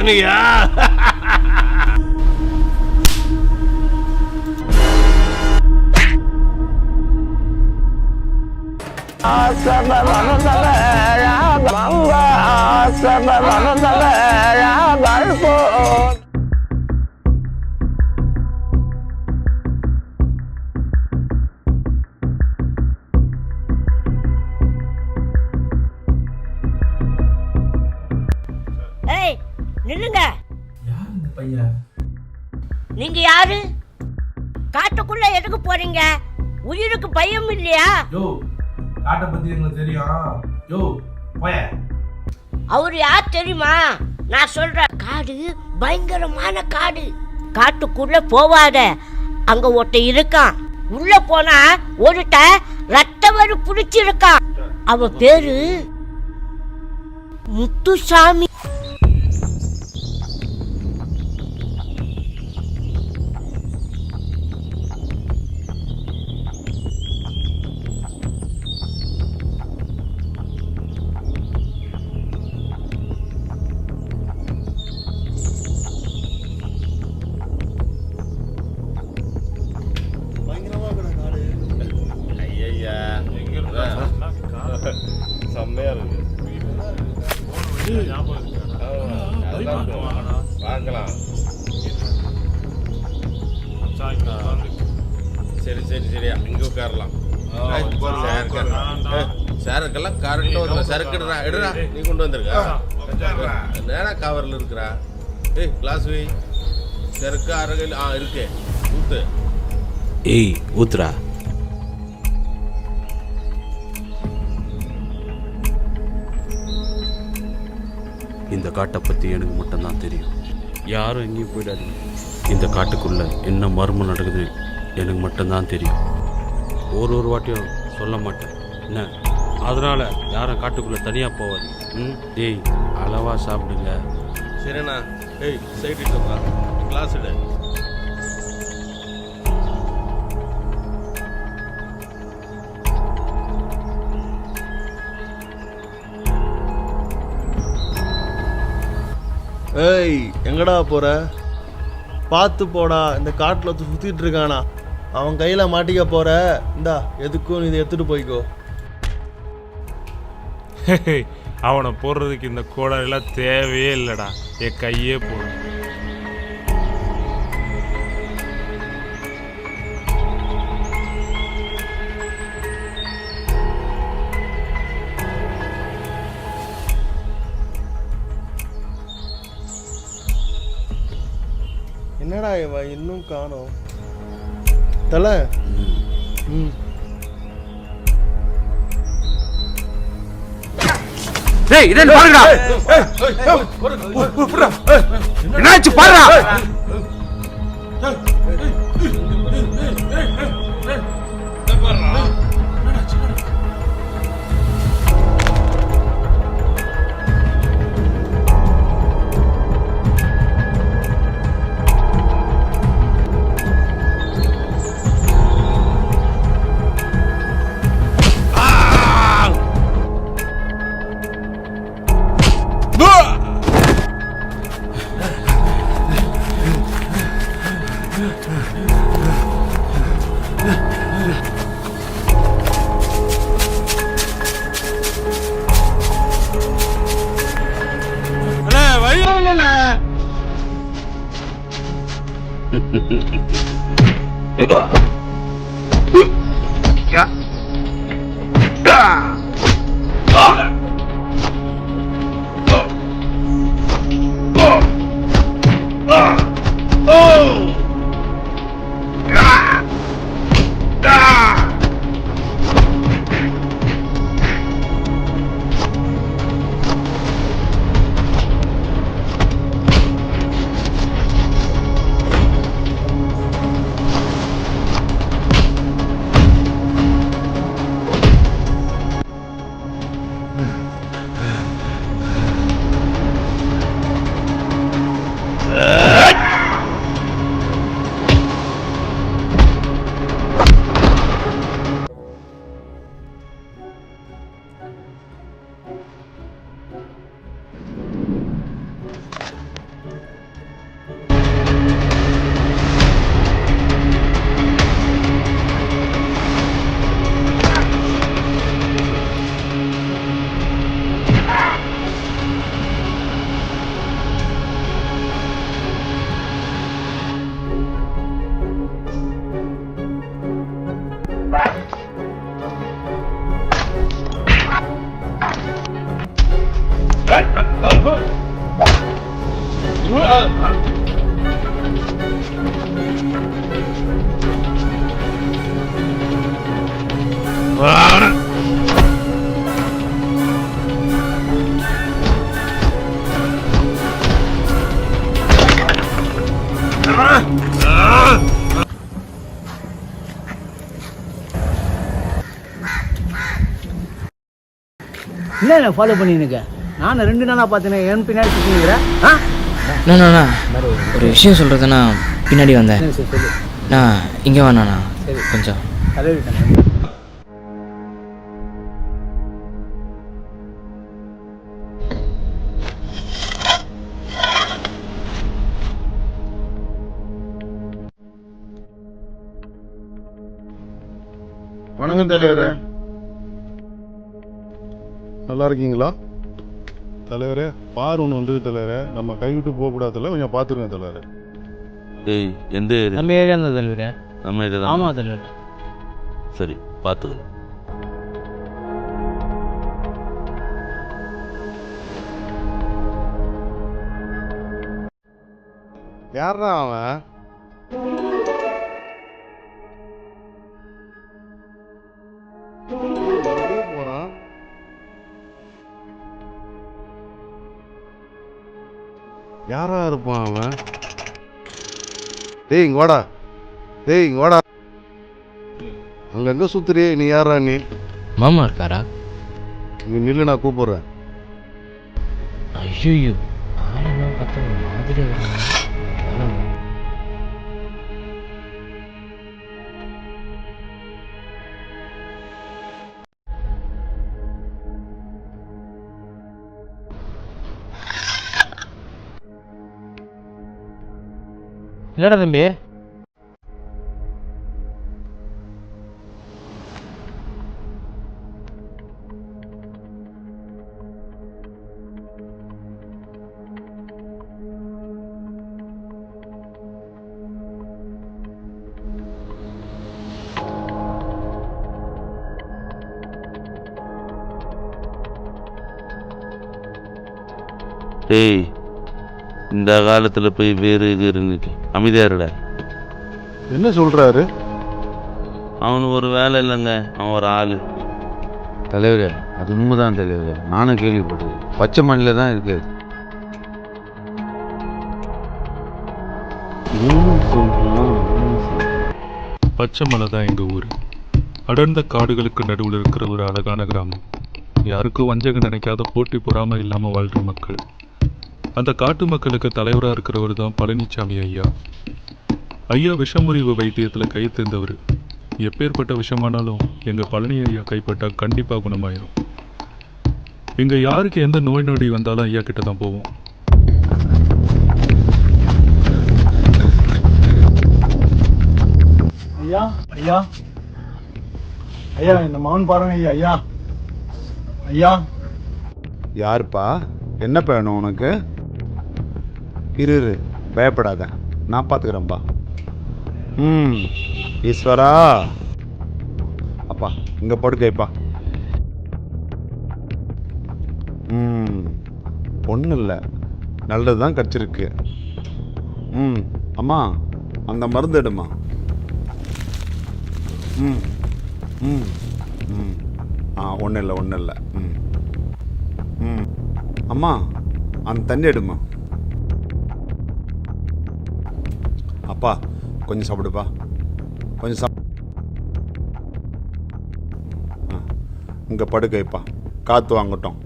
சொன்னியா? நில்லுங்க. யார் இந்த பையன்? நீங்க யாரு? காட்டுக்குள்ள எதுக்கு போறீங்க? உயிருக்கு பயம் இல்லையா? யோ, காட்டை பத்தி எங்களுக்கு தெரியும். யோ, போய. அவரு யார் தெரியுமா? நான் சொல்றேன், காடு பயங்கரமான காடு. காட்டுக்குள்ள போவாத, அங்க ஒருத்த இருக்கான். உள்ள போனா ஒருத்த ரத்தவரு புடிச்சிருக்கான். அவன் பேரு முத்துசாமி. செம்மையா இருக்கு. பார்க்கலாம். சரி சரி சரியா, இங்க உட்காரலாம். சரக்கெல்லாம் கரெக்டா வந்து சரக்கு எடுறா. நீ கொண்டு வந்திருக்க நேரா கவர்ல இருக்கிறா. ஏய் கிளாஸ் வை. சரக்கு அரைகையில் இருக்கு. ஊத்து. ஏய் ஊத்துறா. இந்த காட்டை பற்றி எனக்கு மட்டும்தான் தெரியும். யாரும் எங்கேயும் போயிடாதீங்க. இந்த காட்டுக்குள்ளே என்ன மர்மம் நடக்குது எனக்கு மட்டும்தான் தெரியும். ஒரு வாட்டியும் சொல்ல மாட்டேன் என்ன. அதனால் யாரும் காட்டுக்குள்ளே தனியாக போவாது. டேய் அளவாக சாப்பிடுங்க. சரிண்ணா. ஏய் சைட் இட்டுப்பா. கிளாஸ் எடு. ஏய் எங்கடா போற? பார்த்து போடா, இந்த காட்டில் சுற்றிட்டு இருக்கானா, அவன் கையில் மாட்டிக்க போற. இந்தா எதுக்கும் இதை எடுத்துட்டு போய்க்கோ. அவனை போடுறதுக்கு இந்த கோடெல்லாம் தேவையே இல்லைடா, என் கையே போடும். என்னடா இவன் இன்னும் காணோம்? தலை. டேய் இதே பாருடா. என்னாச்சு பாருடா. என்ன ஃபாலோ பண்ணிருக்க? நான் 2 நாளாக பார்த்தேன், என் பின்னாடி சுற்றிக்கிறேன். ஒரு விஷயம் சொல்கிறதுனா பின்னாடி வந்தேன். சரி சொல்லு. நான் இங்கே வேணாண்ணா கொஞ்சம் தலைவிட்டேன். வணக்கம் தலைவரே. நல்லா இருக்கீங்களா தலைவரே? பார் ஒன்று வந்து தலைவரே, நம்ம கைவிட்டு போகக்கூடாதுல, கொஞ்சம் பார்த்துருங்க தலைவரே. டேய் எந்த ஏரியா? நம்ம ஏரியா தான் தலைவரே. நம்ம ஏரியா தான். ஆமாம் தலைவரே. சரி பார்த்துக்கலாம். யாரா அவன்? போறான். யாரா இருப்பான் அவன்? டேய் இங்க வாடா, டேய் இங்க வாடா. அங்கங்க சுத்துறியே, நீ யாரா? நீ மாமா இருக்காரா? இங்க நில்லு, நான் கூப்பிடுறேன். ஐயோ ஆளெல்லாம் பார்த்தா ஒரு மாதிரி இல்லடா தம்பி. டேய் இந்த காலத்தில் போய் வேறு இது இருந்துட்டு அமைதியாருடா. என்ன சொல்றாரு? அவனுக்கு ஒரு வேலை இல்லைங்க, அவன் ஒரு ஆள். தலைவரே அது உண்மைதான் தலைவரே, நானும் கேள்விப்பட்டது. பச்சை மண்ணில் தான் இருக்கு. பச்சை மலை தான் எங்கள் ஊர். அடர்ந்த காடுகளுக்கு நடுவில் இருக்கிற ஒரு அழகான கிராமம். யாருக்கும் வஞ்சகம் நினைக்காத போட்டி பொறாமை இல்லாமல் வாழ்கிற மக்கள். அந்த காட்டு மக்களுக்கு தலைவராக இருக்கிறவர் தான் பழனிசாமி ஐயா. ஐயா விஷமுறிவு வைத்தியத்தில் கை தேர்ந்தவர். எப்பேற்பட்ட விஷமானாலும் எங்கள் பழனி ஐயா கைப்பட்டால் கண்டிப்பாக குணமாயிரும். இங்கே யாருக்கு எந்த நோய் நொடி வந்தாலும் ஐயா கிட்ட தான் போவோம். ஐயா ஐயா ஐயா, இந்த மகன் பாருங்க ஐயா. ஐயா ஐயா. யாருப்பா? என்ன வேணும் உனக்கு? இரு பயப்படாத, நான் பார்த்துக்கிறேன்ப்பா. ஈஸ்வரா, அப்பா இங்கே படுக்கைப்பா. ஒன்றும் இல்லை, நல்லது தான் கிடச்சிருக்கு. அம்மா அந்த மருந்து எடுமா. ஒன்றும் இல்லை. அம்மா அந்த தண்ணி எடுமா. அப்பா கொஞ்சம் சாப்பிடுப்பா, கொஞ்சம் இங்கே படுக்கைப்பா, காற்று வாங்கட்டும்.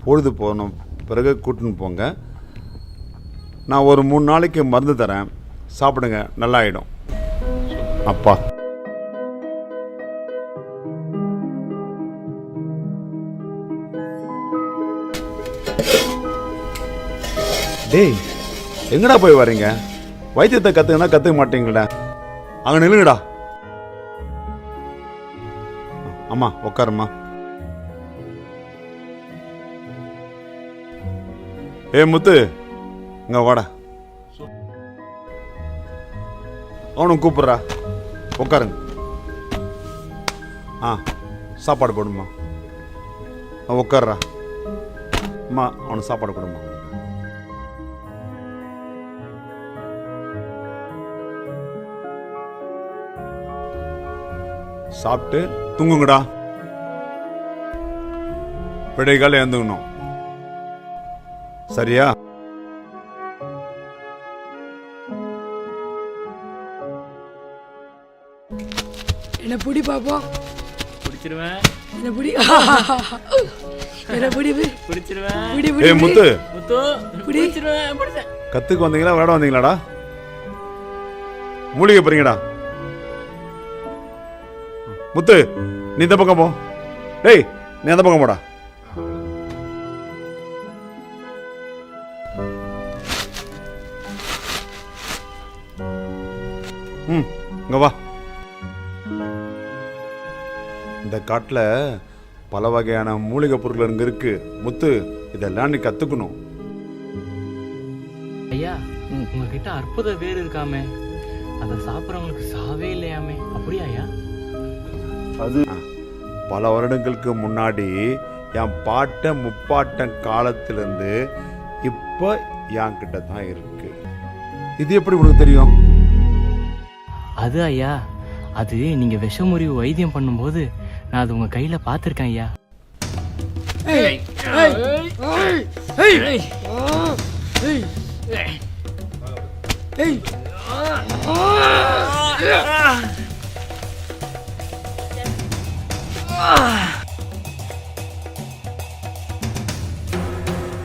பொழுது போகணும், பிறகு கூட்டின்னு போங்க. நான் ஒரு 3 நாளைக்கு மருந்து தரேன், சாப்பிடுங்க, நல்லா ஆகிடும். அப்பா டேய் எங்கடா போய் வரீங்க? வைத்தியத்தை கற்றுக்கனா கற்றுக்க மாட்டீங்களா? அங்கே நில்லுங்கடா. அம்மா உட்காருமா. முத்து இங்க வாடா. அவனும் கூப்பிட்றா. உட்காருங்க. ஆ சாப்பாடு போடுமா. உட்கார்றா. அம்மா அவனுக்கு சாப்பாடு கொடுமா. சாப்பிட்டு தூங்குங்கடா. விடைகால எழுந்துக்கணும். சரியா? என்ன புடி பாப்போம். பிடிச்சிருவேன். என்ன புடி. என்ன புடி பிடிச்சிருவேன். புடி புடி. ஏய் முத்து, முத்து புடி. பிடிச்சிருவேன். பிடிச்சேன். கத்துக்கு வந்தீங்களா விளையாட வந்தீங்களாடா? மூலிகை போறீங்கடா. முத்து நீ இந்த பக்கம் போ. டேய் நீ அந்த பக்கம் போடா. இங்க வா. இந்த காட்டுல பல வகையான மூலிகை பொருட்கள் இங்க இருக்கு முத்து. இதெல்லாம் நீ கத்துக்கணும். ஐயா உங்ககிட்ட அற்புத வேர் இருக்காமே, அதை சாப்பிட்றவங்களுக்கு சாவே இல்லையாமே, அப்படியா ஐயா? அது பல வருடங்களுக்கு முன்னாடி என் பாட்டன் முப்பாட்டன் காலத்திலிருந்து இப்போ என் கிட்ட தான் இருக்கு. இது எப்படி உனக்கு தெரியும்? அது ஐயா, அது நீங்க விஷமுறிவு வைத்தியம் பண்ணும்போது நான் அது உங்க கையில பார்த்துருக்கேன் ஐயா.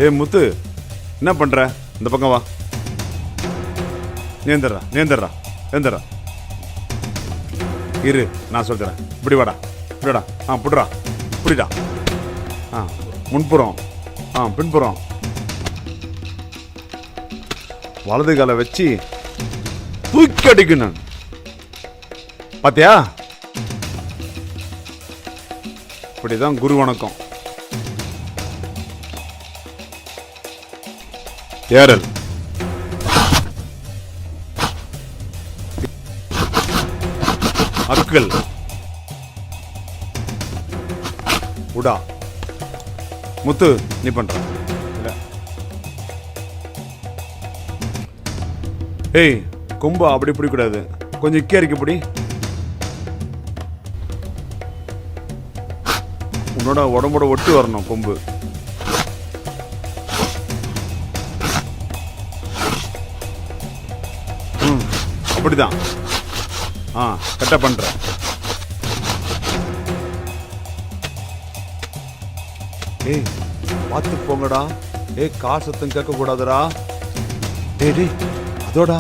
ஏய் முத்து என்ன பண்ற? இந்த பக்கம் வா. நேந்திரா நேந்திரா நேந்திரா. இரு நான் சொல்றேன். இப்படி வாடா. இப்படிடா. புடுறா. புடிடா. முன்புறம். பின்புறம். வலது காலை வச்சு தூக்கி அடிக்கணும். பாத்தியா? இப்படிதான் குரு வணக்கம். ஏறல். அக்கல். உடா. முத்து நீ பண்ற. ஏய் கொம்பு அப்படி பிடிக்கூடாது. கொஞ்சம் இக்கேரிக்கு பிடி. உன்னோட உடம்போட ஒட்டி வரணும் கொம்பு. அப்படிதான். கரெக்டா பண்ற. ஏய் பார்த்து போங்கடா. ஏய் காசத்தும் கேட்க கூடாதுடா. டேய் அதோடா.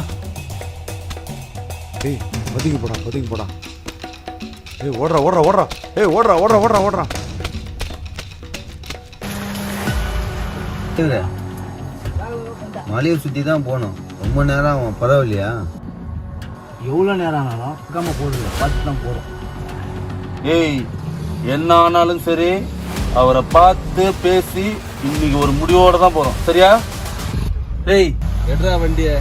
ஏய் பதுங்கி போடா. பதுங்கி போடா. ஏய் ஓடுறா ஓடுறா ஓடுறா. ஏய் ஓடுறா ஓடுறா ஓடுறா ஓடுறா. மலையை சுற்றி தான் போகணும். ரொம்ப நேரம் ஆகும். பரவாயில்லையா? எவ்வளோ நேரம் ஆனாலும் இருக்காம போடுறது பார்த்து தான் போகிறோம். ஏய் என்ன ஆனாலும் சரி அவரை பார்த்து பேசி இன்னைக்கு ஒரு முடிவோட தான் போறோம். சரியா? ஏய் எடுறா வண்டிய.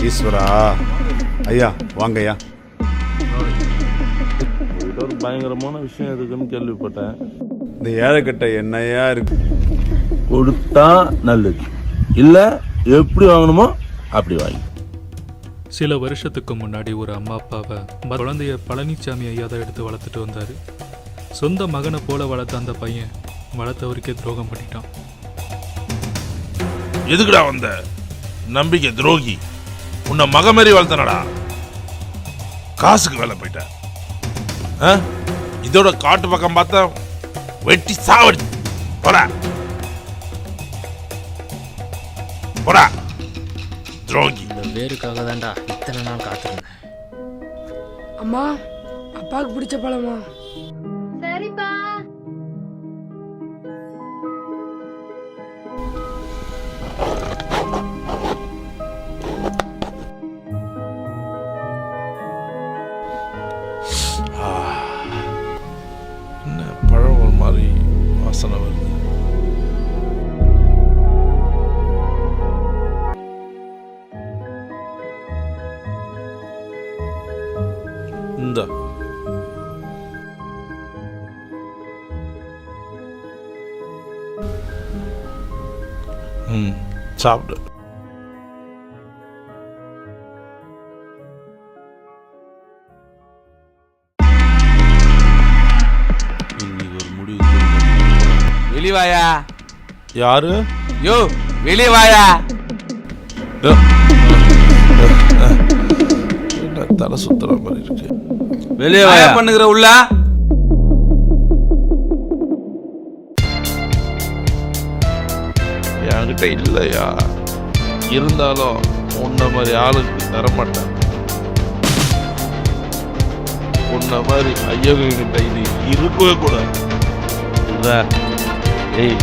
ஈஸ்வரா ஐயா வாங்க ஐயா. ஒரு பயங்கரமான விஷயம் இருக்குன்னு கேள்விப்பட்டேன். இந்த ஏழைக்கட்டை என்னையா இருக்கு. கொடுத்தா நல்லது, இல்ல எப்படி வாங்கணுமோ அப்படி வாங்கி. சில வருஷத்துக்கு முன்னாடி ஒரு அம்மா அப்பாவை குழந்தைய பழனிசாமி ஐயா தான் எடுத்து வளர்த்துட்டு வந்தாரு. சொந்த மகனை போல வளர்த்த அந்த பையன் வளர்த்தவருக்கே துரோகம் பண்ணிட்டான். எதுக்குடா வந்த நம்பிக்கை துரோகி? உன்னை மகமாரி வளர்த்தனடா. காசுக்கு வேலை போயிட்ட. இதோட காட்டு பக்கம் பார்த்தா வெட்டி சாவடி. போடா போடா துரோகி. இந்த வேருக்காக தான்டா இத்தனை நாள் காத்திருந்தேன். அம்மா அப்பாவுக்கு பிடிச்ச பழமா? சரிப்பா. சாப்பிடு. இன்னைக்கு ஒரு முடிவு வெளிவாயா. யாரு? யோ வெளியே வாயா. என்ன தலை சுத்துற மாதிரி இருக்கு. வெளியே வாயா பண்ணுகிற உள்ள. என்கிட்ட இல்லையா, இருந்தாலும் உன்ன மாதிரி ஆளுக்கு தரமாட்டேன். உன்ன மாதிரி ஐயகிட்ட இது இருக்கவே கூடாது. ஏய்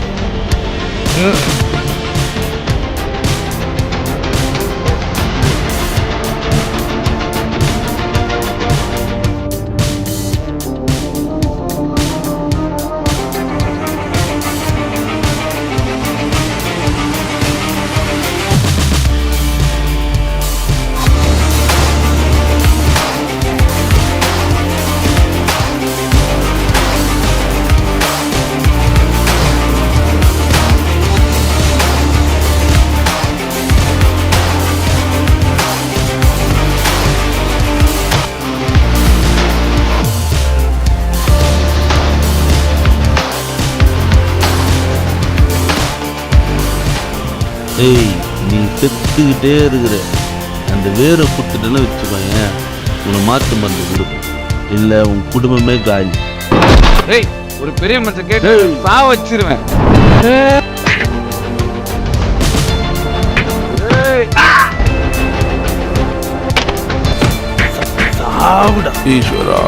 ஏய், நீ செத்துக்கிட்டே இருக்கிற. அந்த வேரை கொடுத்துட்டேன்னு வச்சுக்கோங்க, உன்னை மாற்று மருந்து கொடுக்கும். இல்லை உன் குடும்பமே காலி. ஏய், ஒரு பெரிய மனுஷன் கேட்டு சா வச்சிருவேன். சாவுடா ஈஸ்வரா.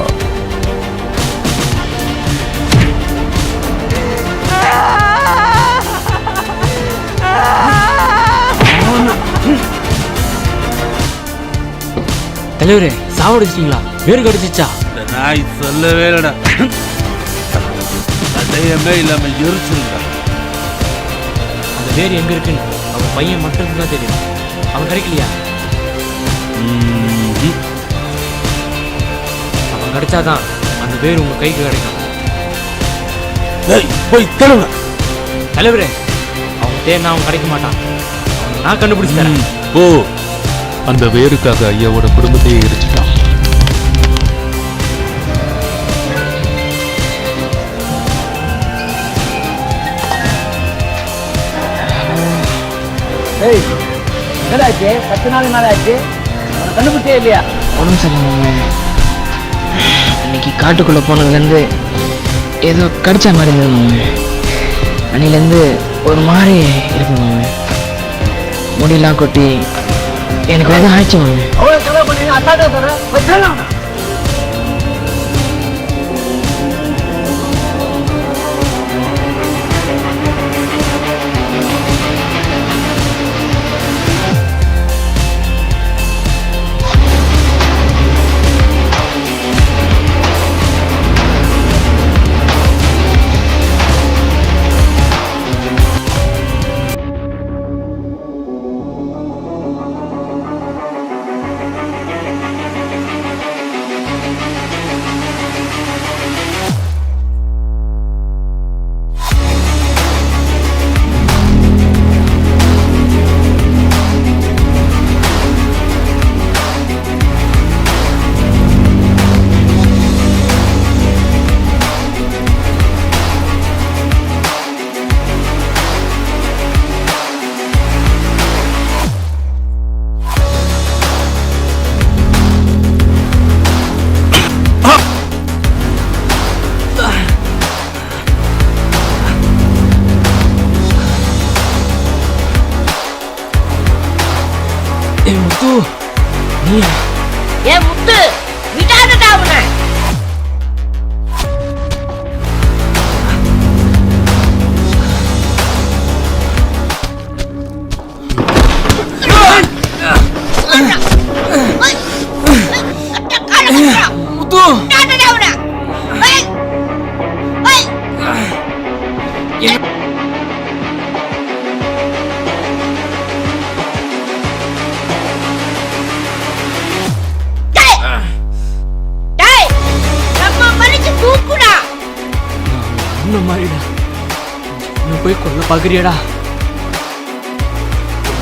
தலைவரே சாவடிச்சிட்டீங்களா? வேறு கடிச்சிச்சா? இந்த நாய் சொல்லவே இல்லடா. அடையமே இல்லாம எரிச்சிருக்கா. அந்த வேறு எங்க இருக்குன்னு அவன் பையன் மட்டும் தான் தெரியும். அவன் கிடைக்கலையா? அவன் கிடைச்சாதான் அந்த வேறு உங்க கைக்கு கிடைக்கும். போய் தருங்க தலைவரே, அவன் தேர்னா அவன் கிடைக்க மாட்டான். நான் கண்டுபிடிச்சு தரேன். ஓ, அந்த வேருக்காக ஐயாவோட குடும்பத்தையே எரிச்சிட்டான். ஏய், என்னடாச்சு? 10 நாள் மேலே ஆச்சு, அவனை கண்டுபிடிச்சே இல்லையா? ஒன்றும் சரி மாமே. அன்னைக்கு காட்டுக்குள்ளே போனதுலேருந்து ஏதோ கடிச்ச மாதிரி இருந்தது மாமே. அன்னிலேருந்து ஒரு மாதிரி இருக்கு மாமே. முடியெல்லாம் கொட்டி எனக்கு வந்து ஆயிடுச்சு மாமே. அவ்வளோ செலவு பண்ணி அசால்ட்டா சொல்கிறேன். முத்து, நீயா? ஏ முத்து, விடாதடா அவனை. முத்து, விடாதடா அவனை. இந்த மாதிரிடா என்ன போய் கொல்ல பாக்குறியாடா?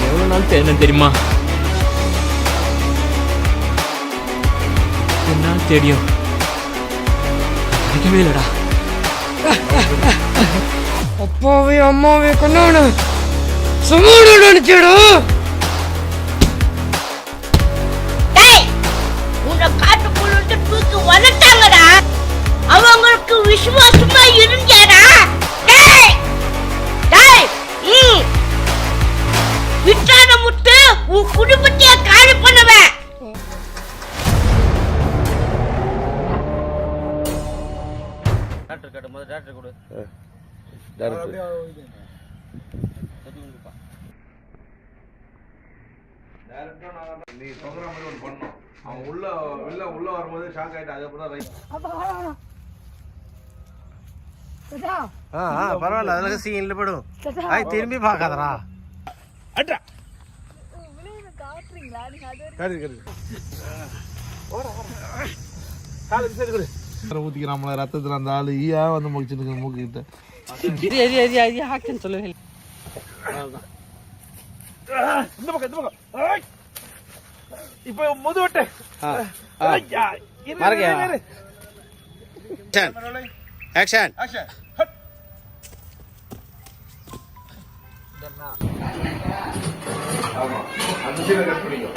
எவ்வளவு நாள் தேடினேன் தெரியுமா? என்ன தெரியும் கிடைக்கவே இல்லடா. அப்பாவே அம்மாவே கொண்டாடு சும்மா நினைச்சிடு. உன்னை காட்டுக்குள்ள இருந்து தூக்கி வளர்த்தாங்கடா. அவங்களுக்கு விசுவாசமா இருந்தியாடா. விட்டான முத்து உன் குடும்பத்தையே காலி பண்ணுவேன். டாக்டர் கேட்ட முதல்ல டாக்டர் கொடு. நீ சொல்ற மாதிரி ஒன்று பண்ணோம். அவன் உள்ள வரும்போது ஷாக் ஆயிட்டு அதுக்கப்புறம் ரைட். பரவாயில்ல, அதில் சீன்ல போடும். திரும்பி பார்க்காதரா. அட்ரா ஊத்திக்கிறாமல ரத்தத்துல அந்த ஆளு ஈயா வந்து முடிச்சுட்டு மூக்கு கிட்ட சொல்லுவேன். இந்த பக்கம் இப்ப முதுவட்டு ஆக்ஷன். ஆமா அந்த சீனை கட் பண்ணிக்கோ.